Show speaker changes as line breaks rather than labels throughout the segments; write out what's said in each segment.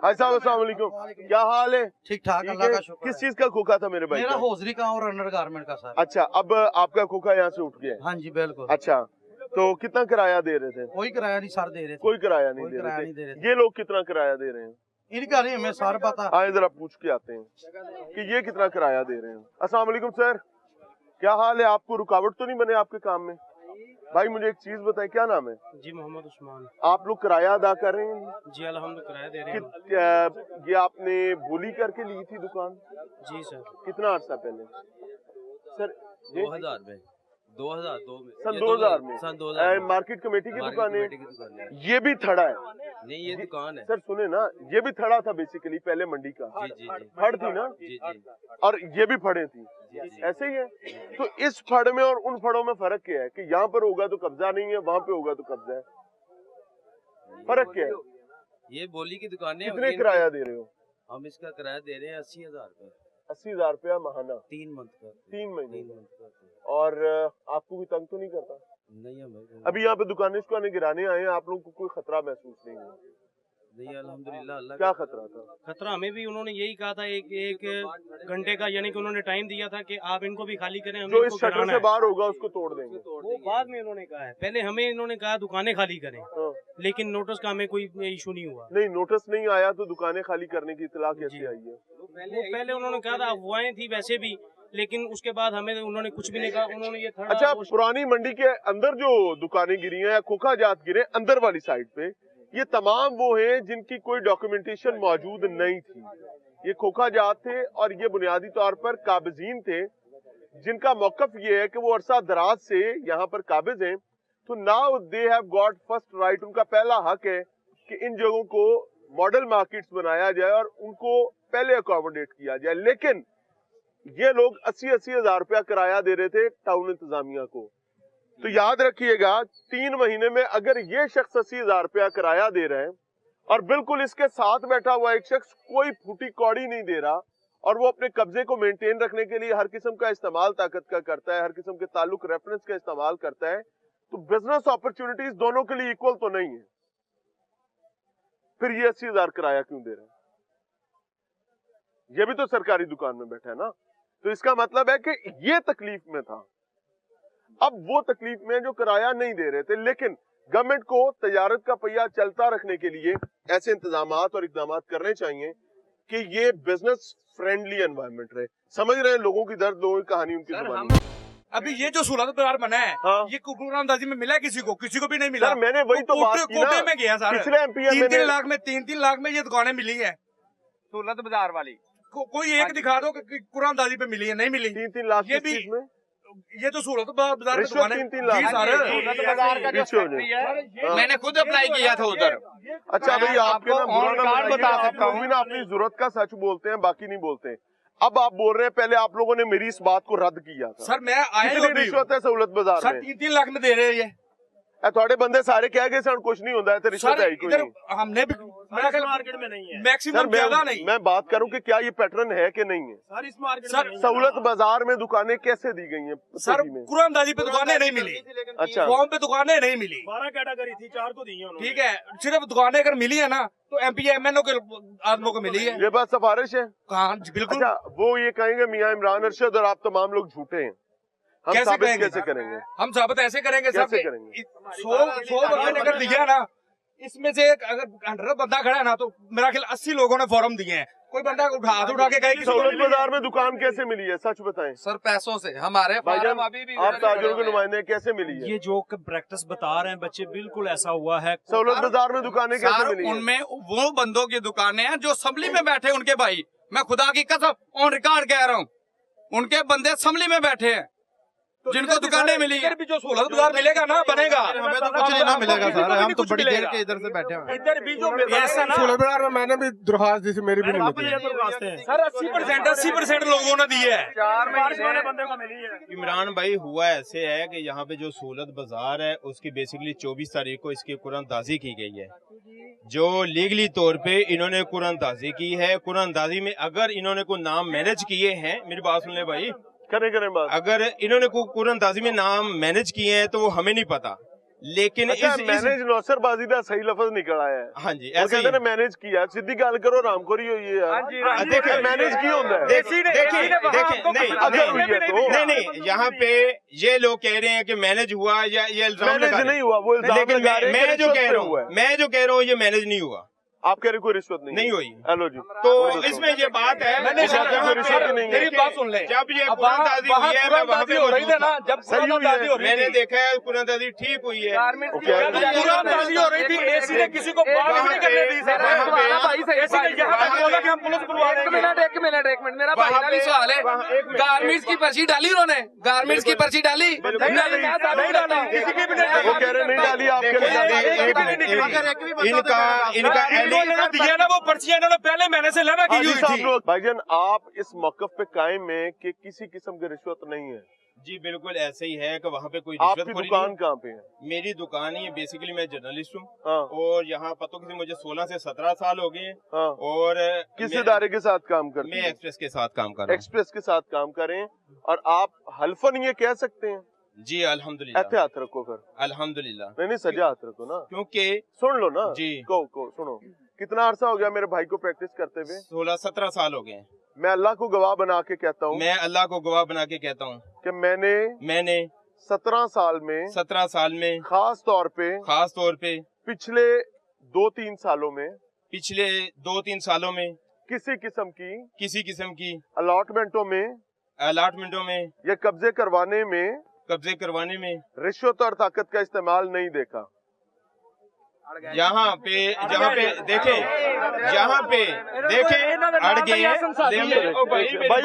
भाई साहब अस्सलाम वालेकुम, क्या हाल है?
ठीक ठाक, अल्लाह का शुक्र।
किस चीज का खोखा था मेरे भाई?
मेरा हौजरी का और अंडर गारमेंट का सर।
अच्छा, अब आपका खोखा यहाँ से उठ गया है?
हाँ जी बिल्कुल।
अच्छा, तो कितना किराया दे रहे थे?
कोई किराया नहीं सर दे रहे थे।
कोई किराया नहीं
कोई
दे
किराया
रहे
नहीं दे
थे।
रहे थे।
ये लोग कितना किराया दे रहे हैं?
इनका नहीं हमें सर पता।
आए जरा पूछ के आते हैं कि ये कितना किराया दे रहे हैं। अस्सलाम वालेकुम सर, क्या हाल है? आपको रुकावट तो नहीं बने आपके काम में? भाई मुझे एक चीज बताएं, क्या नाम है?
जी मोहम्मद उस्मान।
आप लोग किराया अदा कर रहे हैं?
जी अल्हम्दुलिल्लाह किराया दे रहे हैं।
ये आपने बोली करके ली थी दुकान?
जी सर।
कितना अर्सा पहले? सर
2000 में 2002 में
सन 2000 में
सन 2000 में
मार्केट कमेटी की दुकान है।
की दुकान है।
ये भी थड़ा है?
नहीं ये दुकान है।
सर सुने ना, ये भी थड़ा था बेसिकली पहले मंडी का।
जी जी जी
फड़ थी ना?
जी जी
और ये भी फड़े थी,
जी जी।
ऐसे ही है। तो इस फड़ में और उन फड़ों में फर्क क्या है कि यहाँ पर होगा तो कब्जा नहीं है, वहाँ पे होगा तो कब्जा है? फर्क क्या है?
ये बोली की दुकान है।
कितने किराया दे रहे हो?
हम इसका किराया दे रहे हैं 80,000 रुपए।
80,000 रुपया महाना?
3 मंथ का।
3 महीने।
3 मंथ का।
और आपको भी तंग तो नहीं करता?
नहीं हमें
अभी यहाँ पे दुकानें गिराने आए हैं, आप लोगों को कोई खतरा महसूस नहीं हुआ?
नहीं अल्हम्दुलिल्लाह अल्लाह
क्या खतरा था?
खतरा हमें भी उन्होंने यही कहा था, एक घंटे का, यानी कि उन्होंने टाइम दिया था कि आप इनको भी खाली करें, हमें
जो
इनको
इस शटर
गिराना
से
है।
बाहर होगा उसको तोड़ देंगे।
वो बाद में उन्होंने कहा है, पहले हमें इन्होंने कहा दुकानें खाली करें,
हाँ।
लेकिन नोटिस का हमें कोई इशू नहीं हुआ।
नहीं, नोटिस नहीं आया तो दुकानें खाली करने की इतला कैसे
जी।
आई है?
वो पहले उन्होंने कहा था, अफवाहें थी वैसे भी, लेकिन उसके बाद हमें उन्होंने कुछ भी नहीं कहा। उन्होंने ये थड़ा
अच्छा, पुरानी मंडी के अंदर जो दुकानें गिरी हैं या खोखा जात गिरे अंदर वाली साइड पे, ये तमाम वो हैं जिनकी कोई डॉक्यूमेंटेशन मौजूद नहीं थी। ये खोखा जात थे और ये बुनियादी तौर पर काबिजीन थे, जिनका मौकफ ये है कि वो अरसा दराज से यहाँ पर काबिज हैं। तो now they have got first right, उनका पहला हक है कि इन जगहों को मॉडल मार्केट्स बनाया जाए और उनको पहले अकोमोडेट किया जाए। लेकिन ये लोग 80-80 हजार रुपया किराया दे रहे थे टाउन इंतजामिया को। तो याद रखिएगा, 3 महीने में अगर ये शख्स 80,000 रुपया किराया दे रहे हैं और बिल्कुल इसके साथ बैठा हुआ एक शख्स कोई फूटी कौड़ी नहीं दे रहा और वो अपने कब्जे को मेंटेन रखने के लिए हर किस्म का इस्तेमाल ताकत का करता है, हर किस्म के ताल्लुक रेफरेंस का इस्तेमाल करता है, तो बिजनेस अपॉर्चुनिटीज दोनों के लिए इक्वल तो नहीं है। फिर ये 80,000 किराया क्यों दे रहे हैं? ये भी तो सरकारी दुकान में बैठा है ना। तो इसका मतलब है कि ये तकलीफ में था। अब वो तकलीफ में जो किराया नहीं दे रहे थे, लेकिन गवर्नमेंट को तजारत का पहिया चलता रखने के लिए ऐसे इंतजामात और इकदाम करने चाहिए कि ये बिजनेस फ्रेंडली एनवायरनमेंट रहे। समझ रहे हैं लोगों की दर्द, लोगों की कहानी उनकी जुबानी।
अभी ये जो सूरत बाजार बना है,
हाँ।
ये कुरानंदाजी में मिला है किसी को भी नहीं मिला।
सर मैंने वही तो बात की ना,
कोटे में गया सर।
पिछले एमपीएम में
3 लाख में ये दुकानें मिली है
सूरत बाजार वाली।
कोई एक दिखा दो कि कुरानंदाजी पे मिली है, नहीं मिली।
3-3 लाख
ये
किस
भी
चीज में?
ये तो सूरत बाजार में
रिश्वत
दुकानें
3-3 लाख।
जी सर।
सूरत बाजार का जो
पीछे हो
फैक्ट्री
जाए।
है,
हाँ।
मैंने खुद अप्लाई किया था उधर।
अच्छा भाई, आपके ना
आपको
बुरा
ऑन
ना
कार्ड
बताइए,
बता
आप
सकता
लोग
हूँ।
भी ना अपनी जरूरत का सच बोलते हैं, बाकी नहीं बोलते हैं। अब आप बोल रहे हैं पहले आप लोगों ने मेरी इस बात को रद्द किया था।
सर मैं आया
कितनी रिश्वत है सहूलत बाजार
सर
में?
3 लाख में दे रहे हैं ये
थोड़े बंदे सारे कह गए सर कुछ नहीं होता है, तो रिश्वत
सर।
है ही कोई
इधर
नहीं।
हमने भी
मार्केट में नहीं है
सर
मैक्सिमम ज्यादा नहीं।
मैं बात करूं कि क्या ये पैटर्न है कि नहीं है?
सर इस मार्केट
सर,
में
सहूलत बाजार में दुकानें कैसे दी गई हैं?
सर
सभी में
कुरानंदाजी पे दुकानें नहीं मिली,
अच्छा,
फॉर्म पे दुकानें नहीं मिली।
12 कैटेगरी थी, 4 तो दी है उन्होंने।
ठीक है, सिर्फ दुकानें अगर मिली है ना तो एमपी एमएनओ के आदमियों को मिली है।
ये बात सिफारिश है।
कहाँ बिल्कुल।
अच्छा, वो ये कहेंगे मियां इमरान अरशद और आप तमाम लोग झूठे हैं, हम
कैसे
साबित
कहेंगे?
कैसे करेंगे?
हम साबित ऐसे करेंगे सर
कैसे
कि
करेंगे?
100 बंदे ने अगर दिया ना, इसमें से अगर 100 बंदा खड़ा है ना, तो मेरा ख्याल 80 लोगों ने फॉर्म दिए हैं। कोई बंदा हाथ उठा के कहे
सहूलत बाजार में दुकान कैसे मिली है, सच बताएं
सर पैसों से हमारे
भाईजान,
फार्म अभी भी
आप ताजिरों के नुमाइंदे कैसे मिली है?
ये जो प्रैक्टिस बता रहे हैं बच्चे, बिल्कुल ऐसा हुआ है।
सहूलत बाजार में दुकानें कैसे
सर
मिली है?
उनमें वो बंदों की दुकानें हैं जो असेंबली में बैठे, उनके भाई, मैं खुदा की कसम ऑन रिकॉर्ड कह रहा हूँ, उनके बंदे असेंबली में बैठे हैं जिनको दुकानें मिली है।
इधर भी जो सहूलत बाजार मिलेगा ना, बनेगा।
हमें तो कुछ नहीं ना मिलेगा सर, हम तो बड़ी देर के इधर से बैठे हैं।
इधर भी जो ऐसा ना
सूरत बाजार में मैंने भी दरख्वास्त दी थी, मेरी भी नहीं मिली।
सर 80% लोगों ने दी है।
4 महीने
बंदे को मिली है।
इमरान भाई, हुआ ऐसे है कि यहाँ पे जो सहूलत बाजार है उसकी बेसिकली 24 तारीख को इसकी कुरानंदाजी की गई है। जो लीगली तौर पे इन्होंने कुरानंदाजी की है, कुरानंदाजी में अगर इन्होंने कोई नाम मैनेज किए हैं, मेरी बात सुन ले भाई,
करें बात,
अगर इन्होंने कोई कुरानंदाजी में नाम मैनेज किए हैं तो वो हमें नहीं पता, लेकिन
अच्छा,
इस
मैनेज नौसरबाजी ਦਾ ਸਹੀ ਲਫ਼ਜ਼ ਨਿਕਲ ਆਇਆ ਹੈ।
हाँ जी
ਉਹ
ऐसे ही
ਕਹਿੰਦੇ ਨੇ ਮੈਨੇਜ ਕੀਤਾ, ਸਿੱਧੀ ਗੱਲ ਕਰੋ, ਰਾਮਖੋਰੀ ਹੋਈ ਹੈ ਯਾਰ। ਦੇਖੇ ਮੈनेज ਕੀ ਹੁੰਦਾ है?
देखें नहीं
अगर हुई है तो
नहीं यहाँ पे ये लोग कह रहे हैं कि मैनेज हुआ या ये इल्जाम लगा
मैनेज
रहे हैं।
नहीं हुआ, वो इल्जाम
लेकिन
लगा रहे हैं
मैं
कि
जो
रिश्वत
कह
पे
रहा
हुआ
हूँ
है।
मैं जो कह रहा हूँ ये मैनेज नहीं हुआ,
आप कह रहे कोई रिश्वत नहीं
नहीं हुई।
हेलो जी,
तो इसमें ये बात है
मैंने
जहाँ पे रिश्वत नहीं है।
मेरी बात सुन ले,
जब ये
अब
कुरानदाजी
वहाँ
हुई है मैं वहाँ पे
हो रही
मौजूद
थी ना,
था।
जब
सही हुई है।
कुरानदाजी हो रही
मैंने
थी,
देखा है कुरानदाजी ठीक हुई है।
कुरानदाजी हो रही थी, एसी ने किसी को बात नहीं करने दी सर। एसी ने यहाँ तक बोला कि हम पुलिस बुलवा देंगे।
एक मिनट मेरा भाई का भी सवाल है। गारमेंट्स की पर्ची डाली उन्होंने, गारमेंट्स की पर्ची डाली
नहीं डाला, किसी की भी नहीं
वो कह रहे नहीं डाली, आपके
इनका
इन्होंने दिया ना वो पर्चियां, इन्होंने पहले महीने से लेवा की हुई थी।
भाईजान आप इस मौकफ पे कायम है कि किसी किस्म की रिश्वत नहीं है।
जी बिल्कुल ऐसे ही है कि वहाँ पे कोई
आपकी
रिश्वतखोरी
दुकान
नहीं
कहाँ पे है?
है। मेरी दुकान ही है, बेसिकली मैं जर्नलिस्ट हूँ
हाँ
और यहाँ पतों की मुझे 16 से 17 साल हो गए हैं।
हाँ,
और
किस
मैं-
इदारे के साथ काम करते
मैं
हैं?
एक्सप्रेस के साथ काम कर रहा
एक्सप्रेस के साथ काम करें और आप हल्फन ये कह सकते हैं,
हूँ। जी अल्हम्दुलिल्लाह
एहतियात रखो फिर।
अल्हम्दुलिल्लाह,
नहीं सजा हाथ रखो ना,
क्योंकि
सुन लो ना
जी
को सुनो। कितना अरसा हो गया मेरे भाई को प्रैक्टिस करते हुए?
16-17 साल हो गए हैं।
मैं अल्लाह को गवाह बना के कहता हूँ
मैं अल्लाह को गवाह बना के कहता हूँ
कि मैंने
मैंने
17 साल में
17 साल में
खास तौर पे
खास तौर पे
पिछले 2-3 सालों में
पिछले 2-3 सालों में
किसी किस्म की
किसी किस्म की
अलॉटमेंटों में
अलाटमेंटों में
या कब्जे करवाने में
कब्जे करवाने में
रिश्वत और ताकत का इस्तेमाल नहीं देखा।
यहाँ पे देखें यहाँ पे देखें अड़ गए हैं।
भाई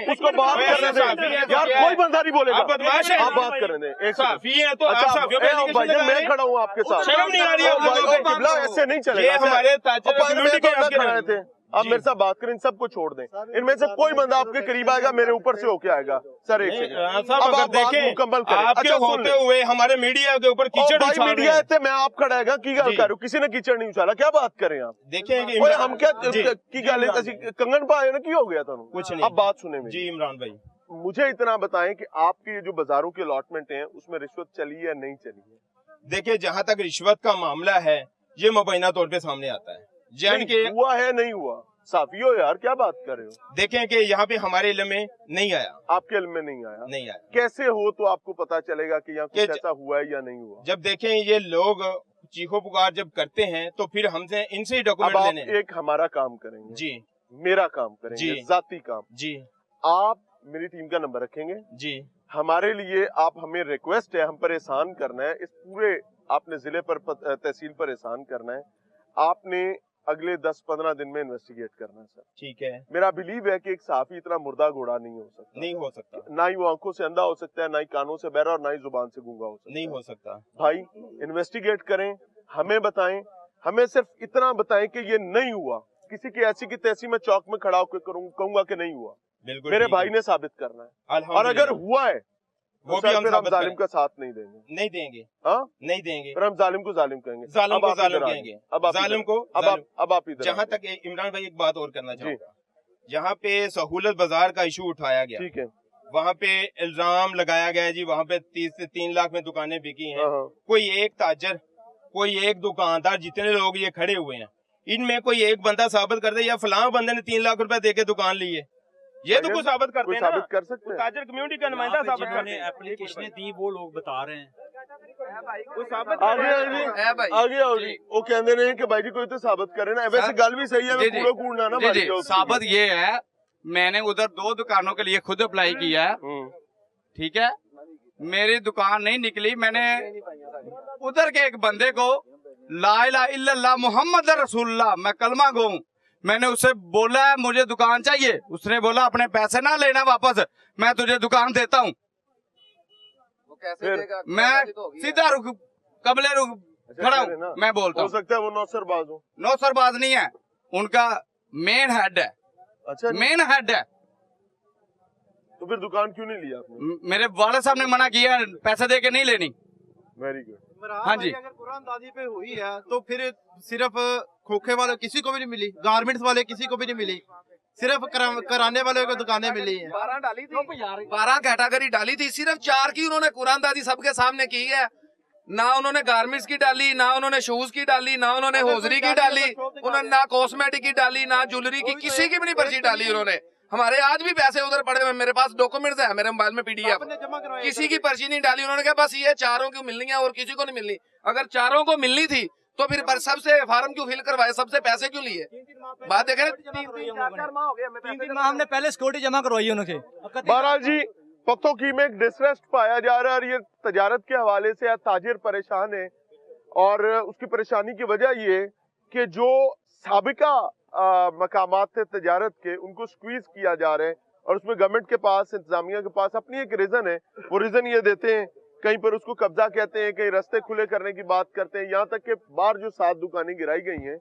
उसको बात करने दे यार, कोई बंदा नहीं बोलेगा,
आप बदमाश हैं।
आप बात करने दे। एक
साफी है तो आप
अच्छा
साफियों पे
भाई
एलिगेशन लगा
मैं
रहे हैं।
खड़ा हूँ आपके साथ,
शर्म नहीं आ रही आप लोगों को?
किबला ऐसे नहीं
ये
चलेगा।
हमारे ताजर
अपन
कम्युनिटी
में तो
के
ना
आपके
खड़े
नाम।
थे, आप मेरे साथ बात करें, सबको छोड़ दें। इनमें से कोई बंदा आपके करीब आएगा, मेरे ऊपर से होके आएगा। सर एक सेकंड,
साहब
अब
अगर
आप बात
देखें
मुकम्मल करें।
आपके
अच्छा, सुन
होते
ले।
हुए हमारे मीडिया के ऊपर कीचड़
भाई
उछाल रहे
मीडिया
हैं।
थे, मैं आप खड़ा है की गल
जी।
कर रहे हो? किसी ने कीचड़ नहीं उछाला, क्या बात करें आप?
देखें कि
ओए हम क्या
जी,
की गल है, ਅਸੀਂ कंगन पाए ना, की हो गया था?
कुछ नहीं।
अब बात सुने मेरी।
जी इमरान भाई,
मुझे इतना बताएं कि आपके ये जो बाजारों की अलॉटमेंट है उसमें रिश्वत चली या नहीं चली है?
देखिए जहाँ तक रिश्वत का मामला है ये मुबैना तौर पे सामने आता है। जान के
नहीं, हुआ है नहीं हुआ? साफी हो यार, क्या बात कर रहे हो?
देखें कि यहाँ पे हमारे इल्म में नहीं आया,
आपके इल्म में नहीं आया?
नहीं आया।
कैसे हो तो आपको पता चलेगा कि यहाँ कुछ
कि-
ऐसा हुआ है या नहीं हुआ?
जब देखें ये लोग चीखो पुकार जब करते हैं तो फिर हमसे इनसे ही
अब
डॉक्यूमेंट
आप
लेने हैं।
एक हमारा काम करेंगे,
जी
मेरा काम करेंगे,
जी।
जाती काम।
जी
आप मेरी टीम का नंबर रखेंगे,
जी
हमारे लिए आप, हमें रिक्वेस्ट है, हम पर एहसान करना है, इस पूरे आपने जिले पर तहसील पर एहसान करना है, आपने अगले 10-15 दिन में इन्वेस्टिगेट करना है सर।
ठीक है,
मेरा बिलीव है कि एक साफी इतना मुर्दा घोड़ा नहीं हो सकता,
नहीं हो सकता,
ना ही वो आंखों से अंधा हो सकता है, ना ही कानों से बहरा और ना ही जुबान से गूंगा हो सकता
नहीं
है।
हो सकता।
भाई इन्वेस्टिगेट करें, हमें बताएं, हमें सिर्फ इतना बताएं कि ये नहीं हुआ। किसी की ऐसी की तैसी मैं चौक में खड़ा होकर कहूंगा कि नहीं हुआ,
बिल्कुल
मेरे
ठीक
भाई
है।
ने साबित करना है। और
अल्हम्दुलिल्लाह।
अगर हुआ है
वो
तो
भी
सर
हम
फिर हम
साबित
जालिम
करें।
का साथ नहीं देंगे।
नहीं देंगे,
हाँ
नहीं देंगे।
फिर हम जालिम को जालिम कहेंगे।
जालिम
अब
को
आप
जालिम
इधर आ
कहेंगे।
जाइए। अब आप
जालिम
इधर-
को
अब
जालिम।
आप इधर
जहाँ
आ
तक इमरान भाई एक बात और करना
जी।
चाहूंगा, जहाँ पे सहूलत बाजार का इशू उठाया
जाइए।
गया,
ठीक है।
वहाँ पे इल्जाम लगाया गया जी वहाँ पे 30 से 3 लाख में दुकानें बिकी हैं।
हाँ, हाँ।
कोई एक ताजर, कोई एक दुकानदार, जितने लोग ये खड़े हुए हैं, इनमें कोई एक बंदा साबित कर दे या फलां बंदे ने 3 लाख रुपए दे के दुकान ली है, ये तो कुछ साबित करते
कोई
हैं ना।
साबित कर सकते हैं?
ताजर कम्युनिटी का नुमाइंदा
यहाँ पे
साबित करते
जिन्होंने
हैं।
एप्लीकेशनें दी वो लोग बता रहे हैं।
वो साबित
आगे
करते हैं।
आगे आगे वो कहते हैं कि भाई जी कोई तो साबित करे ना। वैसे गल भी सही है,
जी, जी।
कूड़ा कूड़ना ना
जी
मारी
जी
जाओ।
साबित ये है, मैंने उधर 2 दुकानों के लिए खुद अप्लाई किया है, ठीक है, मेरी दुकान नहीं निकली। मैंने उधर के एक बंदे को ला इलाहा इल्लल्लाह मुहम्मद रसूलुल्लाह, मैं कलमा गो हूं, मैंने उससे बोला है मुझे दुकान चाहिए, उसने बोला अपने पैसे ना लेना वापस, मैं तुझे दुकान देता हूं। मैं सीधा कबले खड़ा हूं, मैं बोलता
हो
हूं।
सकता है वो नौसरबाज हो।
नौसरबाज नहीं है, उनका मेन हेड है,
अच्छा,
मेन हेड है।
तो फिर दुकान क्यों नहीं लिया आपने?
मेरे वाले साहब ने मना किया है, पैसे दे के नहीं लेनी।
Very good.
हाँ जी।
अगर कुरानदाजी पे हुई है तो फिर सिर्फ खोखे वाले किसी को भी नहीं मिली, गारमेंट्स वाले किसी को भी नहीं मिली, सिर्फ कराने वाले को दुकानें मिली हैं।
12 डाली थी, 12 कैटेगरी डाली थी, सिर्फ 4 की उन्होंने कुरानदाजी सबके सामने की है।
ना उन्होंने गारमेंट्स की डाली, ना उन्होंने शूज की डाली, ना उन्होंने होजरी की डाली, उन्होंने ना कॉस्मेटिक की डाली, ना ज्वेलरी की, किसी की भी नहीं पर्ची डाली उन्होंने। हमारे आज भी पैसे उधर पड़े हुए, मेरे पास डॉक्यूमेंट्स है, मेरे मोबाइल में पीडीएफ, किसी की पर्ची नहीं डाली उन्होंने। कहा बस ये चारों को मिलनी है और किसी को नहीं मिलनी। अगर चारों को मिलनी थी तो फिर सबसे फार्म क्यों फिल करवाए, सबसे पैसे क्यों लिए? बात देखें,
3 माह हमने पहले सिक्योरिटी जमा करवाई उनके।
बहरहाल जी, पख्तौकी में एक डिस्ट्रेस्ट पाया जा रहा है और ये तजारत के हवाले से ताजिर परेशान है। और उसकी परेशानी की वजह ये कि जो साबिका मकामात थे तजारत के, उनको स्क्वीज किया जा रहा है और उसमें गवर्नमेंट के पास, इंतजामिया के पास अपनी एक रीजन है। वो रीजन ये देते हैं, कहीं पर उसको कब्जा कहते हैं, कहीं रास्ते खुले करने की बात करते हैं। यहाँ तक कि बाहर जो 7 दुकानें गिराई गई हैं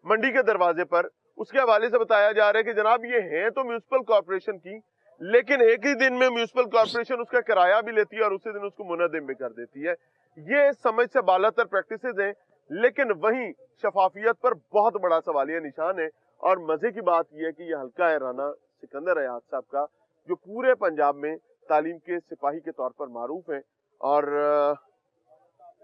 मंडी के दरवाजे पर, उसके हवाले से बताया जा रहा है कि जनाब ये हैं तो म्यूनिसिपल कॉर्पोरेशन की, लेकिन एक ही दिन में म्यूनिसिपल कॉर्पोरेशन उसका किराया भी लेती है और उसी दिन उसको मुनहदिम भी कर देती है। ये समझ से बालातर प्रैक्टिसेस हैं, लेकिन वहीं शफाफियत पर बहुत बड़ा सवालिया निशान है। और मजे की बात यह है कि ये हल्का है राना सिकंदर हयात साहब का, जो पूरे पंजाब में तालीम के सिपाही के तौर पर मारूफ है और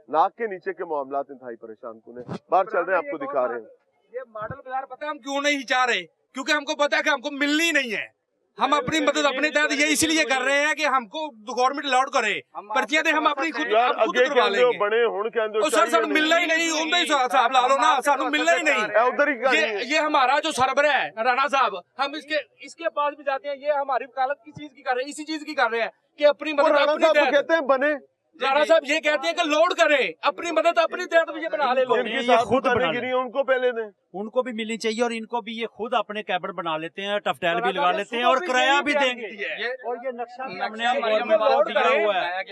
नाक के नीचे के मामलात इंतहाई परेशान कुन है। बाहर चल रहे हैं, आपको दिखा रहे हैं।
ये मॉडल बाजार पता है हम क्यों नहीं चाह रहे? क्योंकि हमको पता है कि हमको मिलनी नहीं है। हम अपनी मदद अपने तहत ये इसलिए कर रहे हैं कि हमको गवर्नमेंट अलाउड करे, पर्चियां दे, हम अपनी खुद करवा लेंगे।
बड़े हुण के अंदर
सर सर मिलना ही नहीं, उनका ही हिसाब ला लो ना, सानू मिलना ही नहीं।
उधर ही
ये हमारा जो सरबराह है राणा साहब, हम इसके पास भी जाते हैं, ये हमारी वकालत की चीज की कर रहे हैं, इसी चीज की कर रहे हैं कि अपनी मदद अपनी तहत
कहते हैं बने।
राणा साहब ये कहते हैं कि लोड करें, अपनी मदद अपनी तहत ये बना ले लोग।
ये खुद बना
गिरी है, उनको पहले दें,
उनको भी मिलनी चाहिए और इनको भी ये खुद अपने कैबिन बना लेते हैं, टफटैल भी लगा लेते हैं और किराया भी देंगे। और ये नक्शा भी हमने गवर्नमेंट को दिया हुआ है,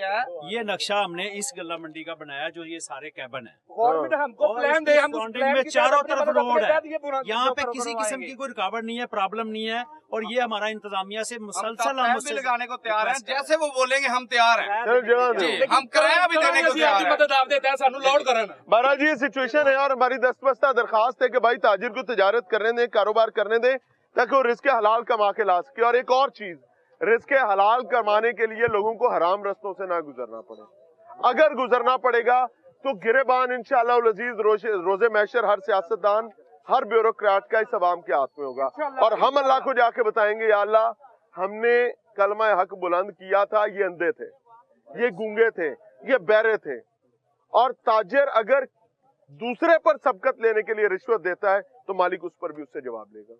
ये नक्शा हमने इस गल्ला मंडी का बनाया जो ये सारे कैबिन है।
गवर्नमेंट हमको प्लान दे, हम
में चारों तरफ रोड है, यहाँ पे किसी किस्म की कोई रुकावट नहीं है, प्रॉब्लम नहीं है। और ये हमारा इंतजामिया से मुसलसल हम
लगाने को तैयार हैं, जैसे वो बोलेंगे हम तैयार हैं, हम किराया भी देने को
तैयार हैं। मदद आप देते हैं, सानू लोड करना।
महाराज जी ये सिचुएशन है और हमारी दस्तबस्ता दरखास्त है कि भाई ताजिर को तजारत करने दें, कारोबार करने दें, ताकि वो रिस्क हलाल कमा के ला सके। और एक और चीज, रिस्क हलाल कमाने के लिए लोगों को हराम रस्तों से ना गुजरना पड़े। अगर गुजरना पड़ेगा तो गिरेबान इंशाअल्लाह उल अजीज रोजे महशर हर सियासतदान, हर ब्यूरोक्रेट का इस अवाम के हाथ में होगा। और हम अल्लाह को जाके बताएंगे, या अल्लाह हमने कलमा हक बुलंद किया था, ये अंधे थे, ये गूंगे थे, ये बहरे थे। और ताजिर अगर दूसरे पर सबकत लेने के लिए रिश्वत देता है तो मालिक उस पर भी उससे जवाब लेगा।